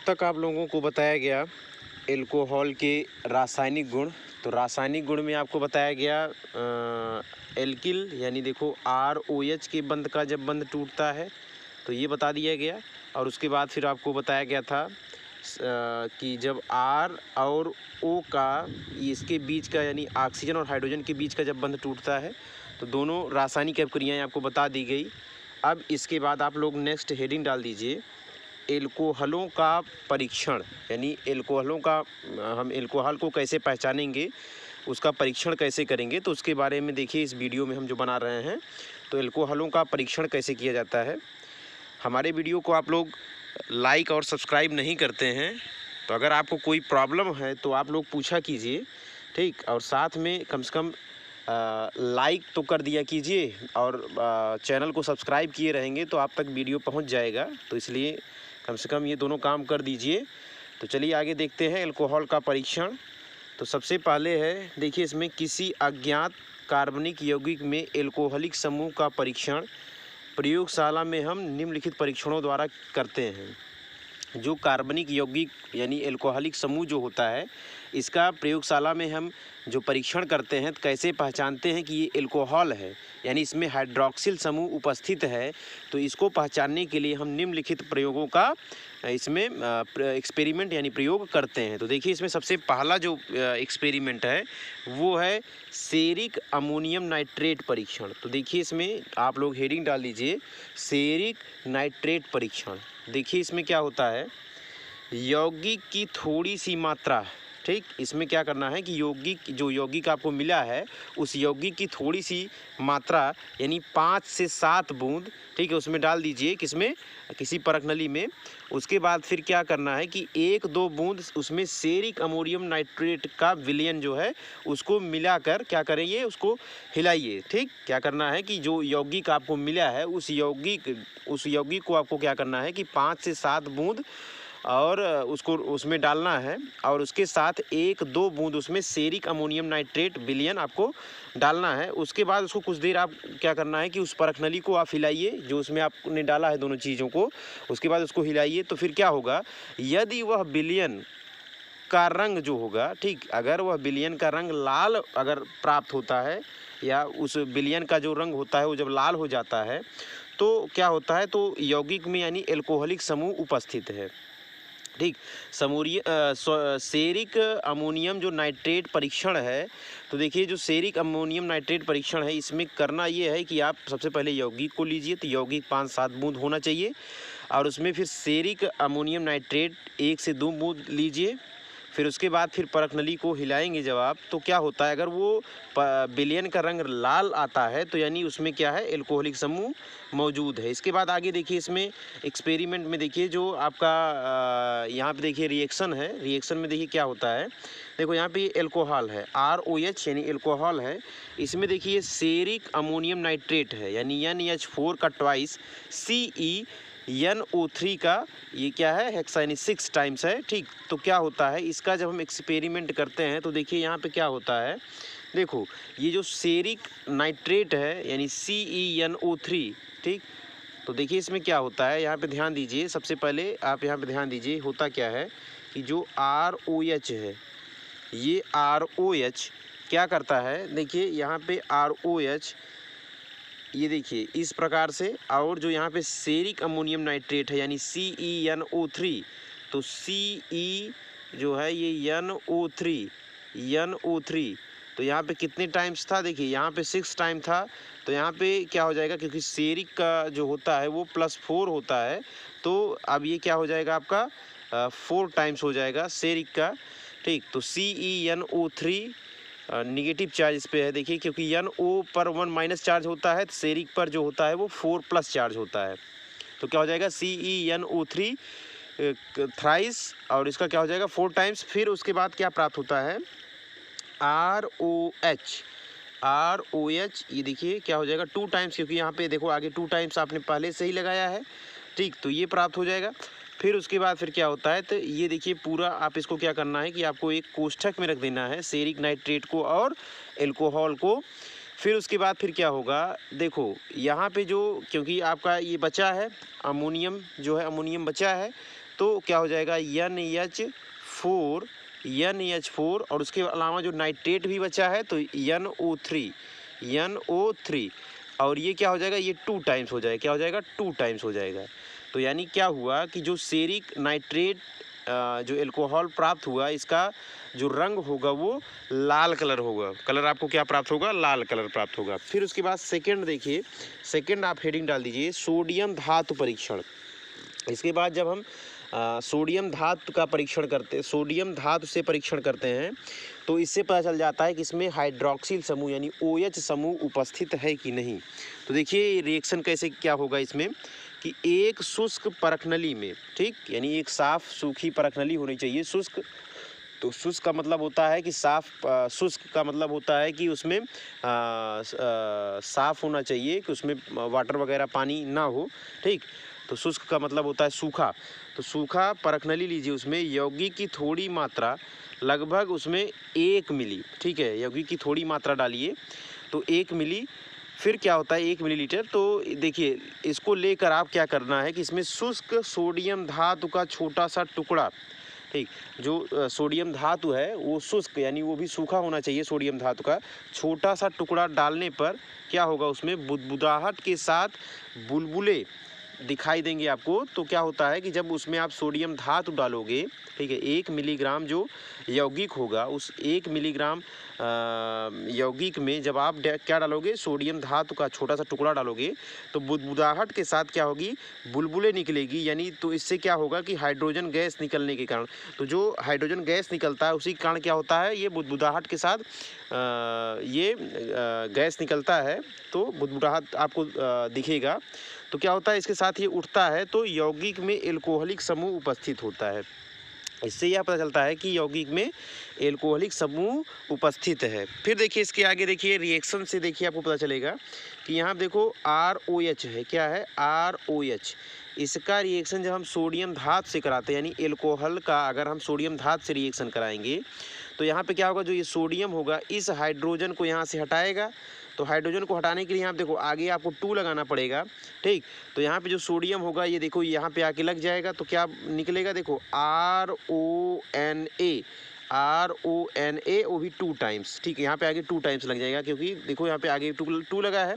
तक आप लोगों को बताया गया एल्कोहल के रासायनिक गुण। तो रासायनिक गुण में आपको बताया गया एल्किल यानी देखो ROH के बंध का जब बंध टूटता है तो ये बता दिया गया। और उसके बाद फिर आपको बताया गया था कि जब R और O का इसके बीच का यानी ऑक्सीजन और हाइड्रोजन के बीच का जब बंध टूटता है तो दोनों रासायनिक अभिक्रियाएँ आपको बता दी गई। अब इसके बाद आप लोग नेक्स्ट हेडिंग डाल दीजिए एल्कोहलों का परीक्षण, यानी एल्कोहलों का हम एल्कोहल को कैसे पहचानेंगे, उसका परीक्षण कैसे करेंगे, तो उसके बारे में देखिए इस वीडियो में हम जो बना रहे हैं। तो एल्कोहलों का परीक्षण कैसे किया जाता है। हमारे वीडियो को आप लोग लाइक और सब्सक्राइब नहीं करते हैं तो अगर आपको कोई प्रॉब्लम है तो आप लोग पूछा कीजिए, ठीक। और साथ में कम से कम लाइक तो कर दिया कीजिए और चैनल को सब्सक्राइब किए रहेंगे तो आप तक वीडियो पहुंच जाएगा। तो इसलिए कम से कम ये दोनों काम कर दीजिए। तो चलिए आगे देखते हैं एल्कोहल का परीक्षण। तो सबसे पहले है देखिए इसमें किसी अज्ञात कार्बनिक यौगिक में एल्कोहलिक समूह का परीक्षण प्रयोगशाला में हम निम्नलिखित परीक्षणों द्वारा करते हैं। जो कार्बनिक यौगिक यानी एल्कोहलिक समूह जो होता है इसका प्रयोगशाला में हम जो परीक्षण करते हैं तो कैसे पहचानते हैं कि ये एल्कोहल है, यानी इसमें हाइड्रॉक्सिल समूह उपस्थित है। तो इसको पहचानने के लिए हम निम्नलिखित प्रयोगों का इसमें एक्सपेरिमेंट यानी प्रयोग करते हैं। तो देखिए इसमें सबसे पहला जो एक्सपेरिमेंट है वो है सेरिक अमोनियम नाइट्रेट परीक्षण। तो देखिए इसमें आप लोग हेडिंग डाल दीजिए सेरिक नाइट्रेट परीक्षण। देखिए इसमें क्या होता है, यौगिक की थोड़ी सी मात्रा, ठीक। इसमें क्या करना है कि यौगिक आपको मिला है उस यौगिक की थोड़ी सी मात्रा यानी 5 से 7 बूंद, ठीक है, उसमें डाल दीजिए, किसमें, किसी परखनली में। उसके बाद फिर क्या करना है कि 1-2 बूंद उसमें सेरिक अमोनियम नाइट्रेट का विलयन जो है उसको मिलाकर क्या करेंगे, उसको हिलाइए, ठीक। क्या करना है कि जो यौगिक आपको मिला है उस यौगिक को आपको क्या करना है कि 5 से 7 बूंद और उसको उसमें डालना है और उसके साथ 1-2 बूंद उसमें सेरिक अमोनियम नाइट्रेट विलयन आपको डालना है। उसके बाद उसको कुछ देर आप क्या करना है कि उस परखनली को आप हिलाइए जो उसमें आपने डाला है दोनों चीज़ों को। उसके बाद उसको हिलाइए तो फिर क्या होगा, यदि वह विलयन का रंग जो होगा, ठीक, अगर वह विलयन का रंग लाल अगर प्राप्त होता है या उस विलयन का जो रंग होता है वो जब लाल हो जाता है तो क्या होता है, तो यौगिक में यानी एल्कोहलिक समूह उपस्थित है, ठीक। सेरिक अमोनियम जो नाइट्रेट परीक्षण है, तो देखिए जो सेरिक अमोनियम नाइट्रेट परीक्षण है इसमें करना ये है कि आप सबसे पहले यौगिक को लीजिए, तो यौगिक 5-7 बूंद होना चाहिए और उसमें फिर सेरिक अमोनियम नाइट्रेट 1 से 2 बूंद लीजिए। फिर उसके बाद फिर परखनली को हिलाएंगे जब आप, तो क्या होता है, अगर वो विलयन का रंग लाल आता है तो यानी उसमें क्या है, एल्कोहलिक समूह मौजूद है। इसके बाद आगे देखिए इसमें एक्सपेरिमेंट में देखिए जो आपका यहाँ पे देखिए रिएक्शन है, रिएक्शन में देखिए क्या होता है, देखो यहाँ पे एल्कोहल है ROH यानी एल्कोहल है। इसमें देखिए सेरिक अमोनियम नाइट्रेट है यानी NH4 का ट्वाइस CeNO3 का ये क्या है, हेक्साइनी 6 टाइम्स है, ठीक। तो क्या होता है इसका जब हम एक्सपेरिमेंट करते हैं तो देखिए यहाँ पे क्या होता है, देखो ये जो सेरिक नाइट्रेट है यानी CeNO3, ठीक। तो देखिए इसमें क्या होता है, यहाँ पे ध्यान दीजिए, सबसे पहले आप यहाँ पे ध्यान दीजिए होता क्या है कि जो ROH है ये ROH क्या करता है, देखिए यहाँ पे ROH ये देखिए इस प्रकार से, और जो यहाँ पे सेरिक अमोनियम नाइट्रेट है यानी CeNO3, तो Ce जो है ये NO3 तो यहाँ पे कितने टाइम्स था, देखिए यहाँ पे 6 टाइम था। तो यहाँ पे क्या हो जाएगा, क्योंकि सेरिक का जो होता है वो +4 होता है तो अब ये क्या हो जाएगा आपका 4 टाइम्स हो जाएगा सेरिक का, ठीक। तो CeNO3 निगेटिव चार्ज इस पे है, देखिए क्योंकि NO पर 1 माइनस चार्ज होता है तो सेरिक पर जो होता है वो 4 प्लस चार्ज होता है। तो क्या हो जाएगा CeNO3 थ्राइस और इसका क्या हो जाएगा 4 टाइम्स। फिर उसके बाद क्या प्राप्त होता है ROH ये देखिए क्या हो जाएगा 2 टाइम्स, क्योंकि यहाँ पे देखो आगे 2 टाइम्स आपने पहले से ही लगाया है, ठीक। तो ये प्राप्त हो जाएगा। फिर उसके बाद फिर क्या होता है, तो ये देखिए पूरा आप इसको क्या करना है कि आपको एक कोष्ठक में रख देना है सेरिक नाइट्रेट को और एल्कोहल को। फिर उसके बाद फिर क्या होगा, देखो यहाँ पे जो क्योंकि आपका ये बचा है अमोनियम जो है, अमोनियम बचा है तो क्या हो जाएगा NH4 और उसके अलावा जो नाइट्रेट भी बचा है तो NO3 और ये क्या हो जाएगा, ये 2 टाइम्स हो जाएगा, क्या हो जाएगा 2 टाइम्स हो जाएगा। तो यानी क्या हुआ कि जो सेरिक नाइट्रेट जो एल्कोहल प्राप्त हुआ, इसका जो रंग होगा वो लाल कलर होगा। कलर आपको क्या प्राप्त होगा, लाल कलर प्राप्त होगा। फिर उसके बाद सेकंड देखिए, सेकंड आप हेडिंग डाल दीजिए सोडियम धातु परीक्षण। इसके बाद जब हम सोडियम धातु का परीक्षण करते, सोडियम धातु से परीक्षण करते हैं तो इससे पता चल जाता है कि इसमें हाइड्रोक्सिल समूह यानी OH समूह उपस्थित है कि नहीं। तो देखिए रिएक्शन कैसे क्या होगा इसमें कि एक शुष्क परखनली में, ठीक, यानी एक साफ सूखी परखनली होनी चाहिए। शुष्क, तो शुष्क का मतलब होता है कि साफ, शुष्क का मतलब होता है कि उसमें साफ होना चाहिए, कि उसमें वाटर वगैरह पानी ना हो, ठीक। तो शुष्क का मतलब होता है सूखा। तो सूखा परखनली लीजिए, उसमें यौगिक की थोड़ी मात्रा लगभग उसमें 1 मिली, ठीक है, यौगिक की थोड़ी मात्रा डालिए तो 1 मिली। फिर क्या होता है 1 मिलीलीटर। तो देखिए इसको लेकर आप क्या करना है कि इसमें शुष्क सोडियम धातु का छोटा सा टुकड़ा, ठीक, जो सोडियम धातु है वो शुष्क यानी वो भी सूखा होना चाहिए, सोडियम धातु का छोटा सा टुकड़ा डालने पर क्या होगा, उसमें बुदबुदाहट के साथ बुलबुले दिखाई देंगे आपको। तो क्या होता है कि जब उसमें आप सोडियम धातु डालोगे, ठीक है, 1 मिलीग्राम जो यौगिक होगा, उस 1 मिलीग्राम यौगिक में जब आप क्या डालोगे, सोडियम धातु का छोटा सा टुकड़ा डालोगे तो बुदबुदाहट के साथ क्या होगी, बुलबुलें निकलेगी। यानी तो इससे क्या होगा कि हाइड्रोजन गैस निकलने के कारण, तो जो हाइड्रोजन गैस निकलता है उसी के कारण क्या होता है, ये बुदबुदाहट के साथ ये गैस निकलता है, तो बुदबुदाहट आपको दिखेगा। तो क्या होता है इसके साथ ये उठता है तो यौगिक में एल्कोहलिक समूह उपस्थित होता है। इससे यह पता चलता है कि यौगिक में एल्कोहलिक समूह उपस्थित है। फिर देखिए इसके आगे देखिए रिएक्शन से देखिए आपको पता चलेगा कि यहाँ देखो ROH है, क्या है ROH। इसका रिएक्शन जब हम सोडियम धातु से कराते हैं, यानी एल्कोहल का अगर हम सोडियम धातु से रिएक्शन कराएंगे तो यहाँ पे क्या होगा, जो ये सोडियम होगा इस हाइड्रोजन को यहाँ से हटाएगा। तो हाइड्रोजन को हटाने के लिए यहाँ देखो आगे आपको 2 लगाना पड़ेगा, ठीक। तो यहाँ पे जो सोडियम होगा ये देखो यहाँ पे आके लग जाएगा, तो क्या निकलेगा, देखो RONA वो भी 2 टाइम्स, ठीक है, यहाँ पे आगे 2 टाइम्स लग जाएगा क्योंकि देखो यहाँ पे आगे 2 लगा है।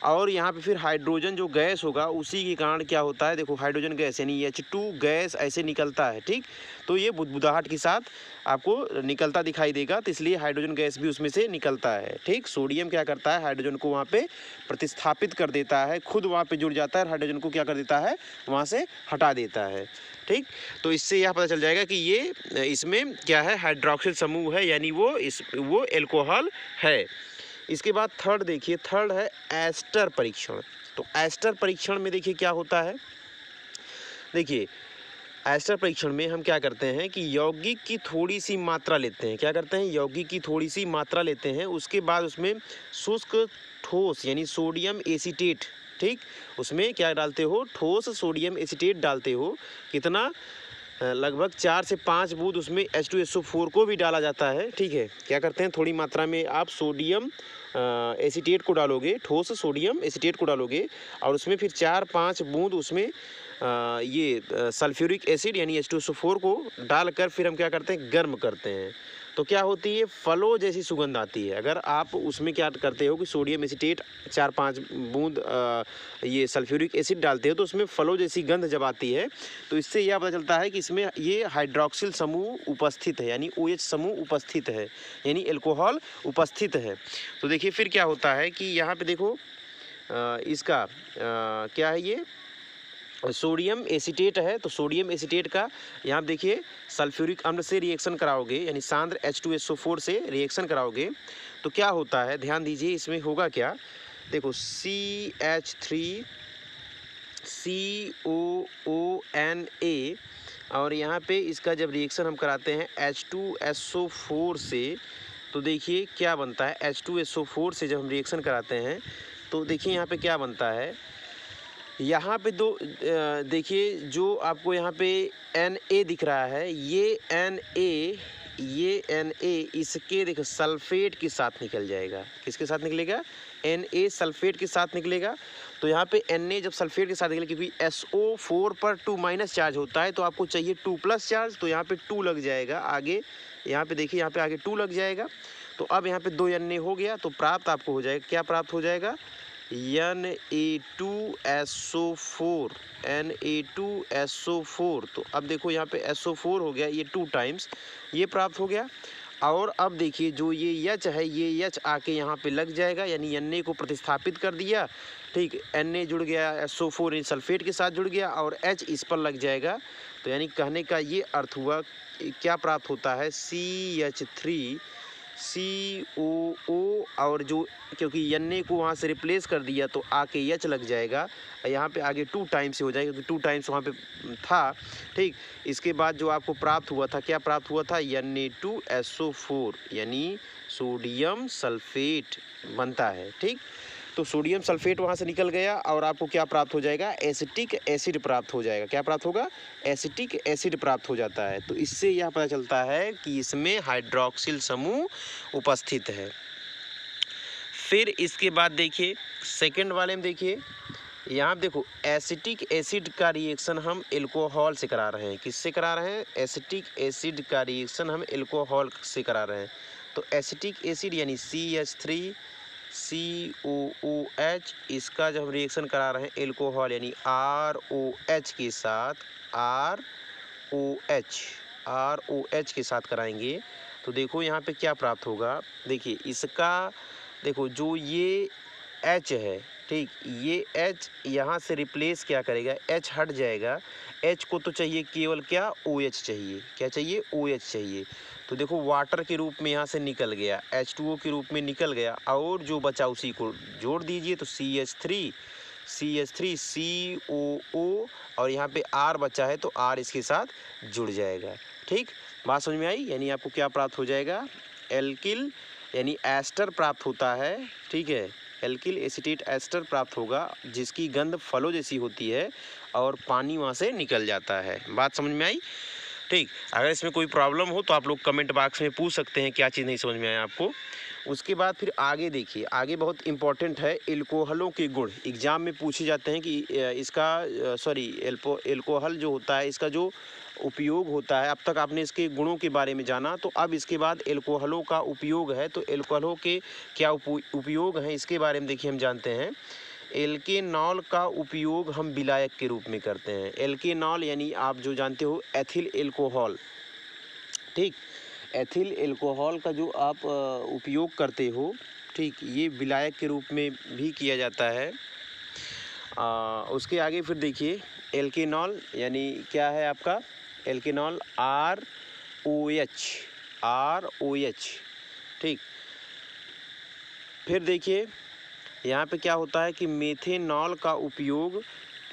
और यहाँ पे फिर हाइड्रोजन जो गैस होगा उसी के कारण क्या होता है, देखो हाइड्रोजन गैस यानी H2 गैस ऐसे निकलता है, ठीक। तो ये बुदबुदाहट के साथ आपको निकलता दिखाई देगा, तो इसलिए हाइड्रोजन गैस भी उसमें से निकलता है, ठीक। सोडियम क्या करता है, हाइड्रोजन को वहाँ पे प्रतिस्थापित कर देता है, खुद वहाँ पे जुड़ जाता है, हाइड्रोजन को क्या कर देता है, वहाँ से हटा देता है, ठीक। तो इससे यह पता चल जाएगा कि ये इसमें क्या है, हाइड्रोक्सिल समूह है, यानी वो एल्कोहल है। इसके बाद थर्ड देखिए, थर्ड है एस्टर परीक्षण। तो एस्टर परीक्षण में देखिए क्या होता है, देखिए एस्टर परीक्षण में हम क्या करते हैं कि यौगिक की थोड़ी सी मात्रा लेते हैं, क्या करते हैं, यौगिक की थोड़ी सी मात्रा लेते हैं, उसके बाद उसमें शुष्क ठोस यानी सोडियम एसीटेट, ठीक, उसमें क्या डालते हो, ठोस सोडियम एसीटेट डालते हो। कितना, लगभग 4 से 5 बूंद उसमें H2SO4 को भी डाला जाता है, ठीक है। क्या करते हैं, थोड़ी मात्रा में आप सोडियम एसीटेट को डालोगे, ठोस सोडियम एसीटेट को डालोगे और उसमें फिर 4-5 बूंद उसमें ये सल्फ्यूरिक एसिड यानी H2SO4 को डालकर फिर हम क्या करते हैं, गर्म करते हैं। तो क्या होती है, फलों जैसी सुगंध आती है। अगर आप उसमें क्या करते हो कि सोडियम एसीटेट 4-5 बूंद ये सल्फ्यूरिक एसिड डालते हो तो उसमें फलों जैसी गंध जब आती है तो इससे यह पता चलता है कि इसमें ये हाइड्रोक्सिल समूह उपस्थित है, यानी OH समूह उपस्थित है, यानी एल्कोहल उपस्थित है। तो देखिए फिर क्या होता है कि यहाँ पे देखो इसका क्या है, ये सोडियम एसीटेट है। तो सोडियम एसीटेट का यहाँ देखिए सल्फ्यूरिक अम्ल से रिएक्शन कराओगे, यानी सांद्र H2SO4 से रिएक्शन कराओगे तो क्या होता है, ध्यान दीजिए इसमें होगा क्या, देखो CH3COONA और यहाँ पे इसका जब रिएक्शन हम कराते हैं H2SO4 से तो देखिए क्या बनता है, H2SO4 से जब हम रिएक्शन कराते हैं तो देखिए यहाँ पे क्या बनता है, यहाँ पे दो देखिए जो आपको यहाँ पे Na दिख रहा है, ये Na ये Na इसके देखो सल्फेट के साथ निकल जाएगा। किसके साथ निकलेगा? Na सल्फेट के साथ निकलेगा। तो यहाँ पे Na जब सल्फेट के साथ निकलेगा, क्योंकि SO4 पर 2- चार्ज होता है, तो आपको चाहिए 2+ चार्ज, तो यहाँ पे 2 लग जाएगा आगे। यहाँ पे देखिए, यहाँ पे आगे 2 लग जाएगा। तो अब यहाँ पे 2 Na हो गया, तो प्राप्त आपको हो जाएगा, क्या प्राप्त हो जाएगा? Na2SO4। तो अब देखो यहाँ पे SO4 हो गया, ये 2 टाइम्स ये प्राप्त हो गया। और अब देखिए जो ये H है, ये H आके यहाँ पे लग जाएगा, यानी Na को प्रतिस्थापित कर दिया। ठीक, Na जुड़ गया SO4 सल्फेट के साथ जुड़ गया, और H इस पर लग जाएगा। तो यानी कहने का ये अर्थ हुआ, क्या प्राप्त होता है? CH3COO, और जो क्योंकि Na को वहाँ से रिप्लेस कर दिया तो आके H लग जाएगा, यहाँ पे आगे 2 टाइम्स से हो जाएगा, क्योंकि 2 टाइम्स वहाँ पे था। ठीक, इसके बाद जो आपको प्राप्त हुआ था, क्या प्राप्त हुआ था? Na2SO4, यानी सोडियम सल्फेट बनता है। ठीक, तो सोडियम सल्फेट वहाँ से निकल गया, और आपको क्या प्राप्त हो जाएगा? एसिटिक एसिड प्राप्त हो जाएगा। क्या प्राप्त होगा? एसिटिक एसिड प्राप्त हो जाता है। तो इससे यह पता चलता है कि इसमें हाइड्रोक्सिल समूह उपस्थित है। फिर इसके बाद देखिए सेकंड वाले में, देखिए यहाँ देखो एसिटिक एसिड का रिएक्शन हम एल्कोहल से करा रहे हैं। किससे करा रहे हैं? एसिटिक एसिड का रिएक्शन हम एल्कोहल से करा रहे हैं। तो एसिटिक एसिड यानी CH3COOH, इसका जब हम रिएक्शन करा रहे हैं एल्कोहल यानी ROH के साथ, ROH के साथ कराएंगे, तो देखो यहाँ पे क्या प्राप्त होगा। देखिए इसका देखो जो ये H है, ठीक, ये H यहाँ से रिप्लेस क्या करेगा? H हट जाएगा। H को तो चाहिए केवल क्या? OH चाहिए। क्या चाहिए? OH चाहिए। तो देखो वाटर के रूप में यहाँ से निकल गया, H2O के रूप में निकल गया, और जो बचा उसी को जोड़ दीजिए, तो CH3COO, और यहाँ पे R बचा है तो R इसके साथ जुड़ जाएगा। ठीक, बात समझ में आई? यानी आपको क्या प्राप्त हो जाएगा? एल्किल यानी एस्टर प्राप्त होता है। ठीक है, एल्किल एसीटेट एस्टर प्राप्त होगा, जिसकी गंध फलों जैसी होती है और पानी वहाँ से निकल जाता है। बात समझ में आई? ठीक, अगर इसमें कोई प्रॉब्लम हो तो आप लोग कमेंट बॉक्स में पूछ सकते हैं, क्या चीज़ नहीं समझ में आया आपको। उसके बाद फिर आगे देखिए, आगे बहुत इंपॉर्टेंट है एल्कोहलों के गुण। एग्जाम में पूछे जाते हैं कि इसका एल्कोहल जो होता है, इसका जो उपयोग होता है, अब तक आपने इसके गुणों के बारे में जाना, तो अब इसके बाद एल्कोहलों का उपयोग है। तो एल्कोहलों के क्या उपयोग हैं, इसके बारे में देखिए हम जानते हैं। एल्केनॉल का उपयोग हम विलायक के रूप में करते हैं। एल्केनॉल यानी आप जो जानते हो एथिल एल्कोहल। ठीक, एथिल एल्कोहल का जो आप उपयोग करते हो, ठीक, ये विलायक के रूप में भी किया जाता है। उसके आगे फिर देखिए एल्केनॉल यानी क्या है आपका? एल्केनॉल ROH। ठीक, फिर देखिए यहाँ पे क्या होता है कि मेथेनॉल का उपयोग,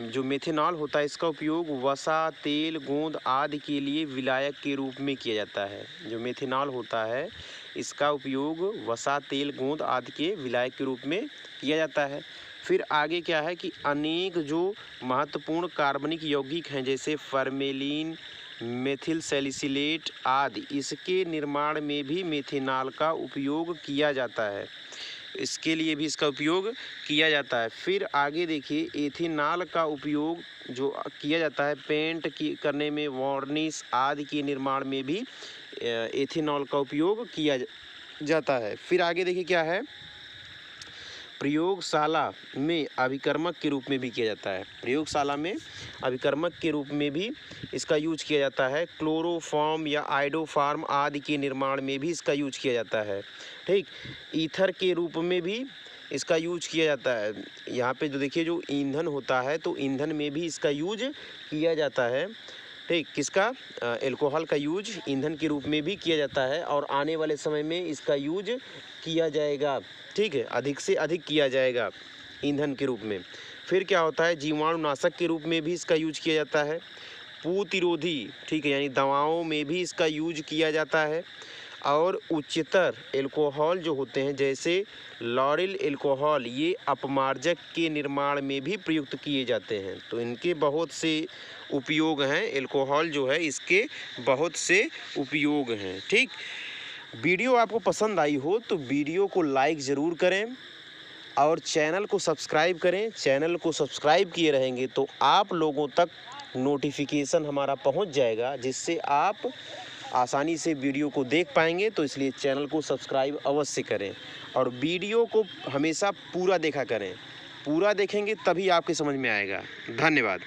जो मेथेनॉल होता है इसका उपयोग वसा, तेल, गोंद आदि के लिए विलायक के रूप में किया जाता है। जो मेथेनॉल होता है इसका उपयोग वसा, तेल, गोंद आदि के विलायक के रूप में किया जाता है। फिर आगे क्या है कि अनेक जो महत्वपूर्ण कार्बनिक यौगिक हैं, जैसे फॉर्मेलिन, मेथिल सैलिसिलेट आदि, इसके निर्माण में भी मेथेनॉल का उपयोग किया जाता है। इसके लिए भी इसका उपयोग किया जाता है। फिर आगे देखिए एथेनॉल का उपयोग जो किया जाता है पेंट की करने में, वार्निश आदि के निर्माण में भी एथेनॉल का उपयोग किया जाता है। फिर आगे देखिए क्या है, प्रयोगशाला में अभिकर्मक के रूप में भी किया जाता है। प्रयोगशाला में अभिकर्मक के रूप में भी इसका यूज किया जाता है। क्लोरोफॉर्म या आइडोफार्म आदि के निर्माण में भी इसका यूज किया जाता है। ठीक, ईथर के रूप में भी इसका यूज किया जाता है। यहाँ पे जो देखिए जो ईंधन होता है, तो ईंधन में भी इसका यूज किया जाता है। ठीक, किसका? एल्कोहल का यूज ईंधन के रूप में भी किया जाता है, और आने वाले समय में इसका यूज किया जाएगा। ठीक है, अधिक से अधिक किया जाएगा ईंधन के रूप में। फिर क्या होता है, जीवाणुनाशक के रूप में भी इसका यूज किया जाता है। प्रतिरोधी, ठीक है, यानी दवाओं में भी इसका यूज किया जाता है। और उच्चतर एल्कोहल जो होते हैं जैसे लॉरिल एल्कोहल, ये अपमार्जक के निर्माण में भी प्रयुक्त किए जाते हैं। तो इनके बहुत से उपयोग हैं, एल्कोहल जो है इसके बहुत से उपयोग हैं। ठीक, वीडियो आपको पसंद आई हो तो वीडियो को लाइक ज़रूर करें और चैनल को सब्सक्राइब करें। चैनल को सब्सक्राइब किए रहेंगे तो आप लोगों तक नोटिफिकेशन हमारा पहुंच जाएगा, जिससे आप आसानी से वीडियो को देख पाएंगे। तो इसलिए चैनल को सब्सक्राइब अवश्य करें और वीडियो को हमेशा पूरा देखा करें। पूरा देखेंगे तभी आपके समझ में आएगा। धन्यवाद।